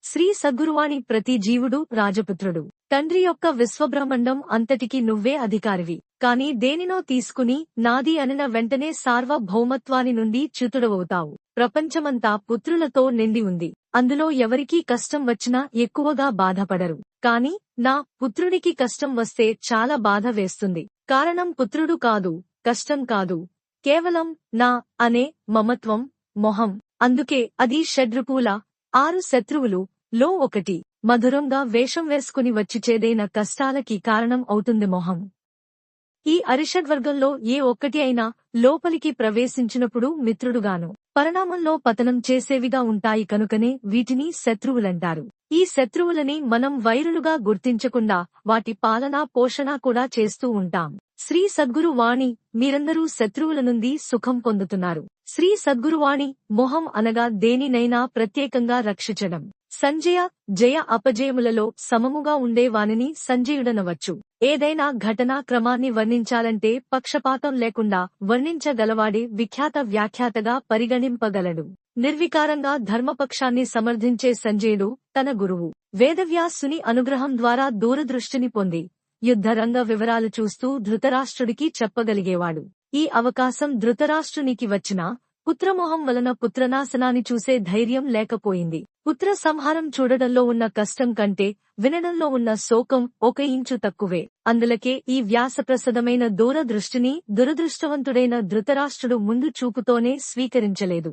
శ్రీ సద్గురువాణి ప్రతి జీవుడు రాజపుత్రుడు. తండ్రి యొక్క విశ్వబ్రహ్మాండం అంతటికి నువ్వే అధికారివి. కాని దేనినో తీసుకుని నాది అనిన వెంటనే సార్వభౌమత్వాని నుండి చ్యుతుడవవుతావు. ప్రపంచమంతా పుత్రులతో నిండి ఉంది. అందులో ఎవరికీ కష్టం వచ్చినా ఎక్కువగా బాధపడరు. కాని నా పుత్రుడికి కష్టం వస్తే చాలా బాధ వేస్తుంది. కారణం పుత్రుడు కాదు, కష్టం కాదు, కేవలం నా అనే మమత్వం, మొహం. అందుకే అది షడ్రుపుల 6 శత్రువులు లో ఒకటి. మధురంగా వేషం వేసుకుని వచ్చి చేదైన కష్టాలకి కారణం అవుతుంది మొహం. ఈ అరిషడ్వర్గంలో ఏ ఒక్కటి అయినా లోపలికి ప్రవేశించినప్పుడు మిత్రుడుగాను, పరిణామంలో పతనం చేసేవిగా ఉంటాయి. కనుకనే వీటిని శత్రువులంటారు. ఈ శత్రువులని మనం వైరులుగా గుర్తించకుండా వాటి పాలనా పోషణ కూడా చేస్తూ ఉంటాం. శ్రీ సద్గురువాణి మీరందరూ శత్రువుల నుండి సుఖం పొందుతున్నారు. శ్రీ సద్గురువాణి మొహం అనగా దేనినైనా ప్రత్యేకంగా రక్షించడం. సంజయ జయ అపజయములలో సమముగా ఉండే వానిని సంజయుడనవచ్చు. ఏదైనా ఘటనా క్రమాన్ని వర్ణించాలంటే పక్షపాతం లేకుండా వర్ణించగలవాడే విఖ్యాత వ్యాఖ్యాతగా పరిగణింపగలడు. నిర్వికారంగా ధర్మపక్షాన్ని సమర్థించే సంజయుడు తన గురువు వేదవ్యాసుని అనుగ్రహం ద్వారా దూరదృష్టిని పొంది యుద్ధరంగ వివరాలు చూస్తూ ధృతరాష్ట్రుడికి చెప్పగలిగేవాడు. ఈ అవకాశం ధృతరాష్ట్రునికి వచ్చినా పుత్రమోహం వలన పుత్రనాశనాన్ని చూసే ధైర్యం లేకపోయింది. పుత్ర సంహారం చూడడంలో ఉన్న కష్టం కంటే వినడంలో ఉన్న శోకం 1 ఇంచు తక్కువే. అందులకే ఈ వ్యాసప్రసదమైన దూరదృష్టిని దురదృష్టవంతుడైన ధృతరాష్ట్రుడు ముందు చూపుతోనే స్వీకరించలేదు.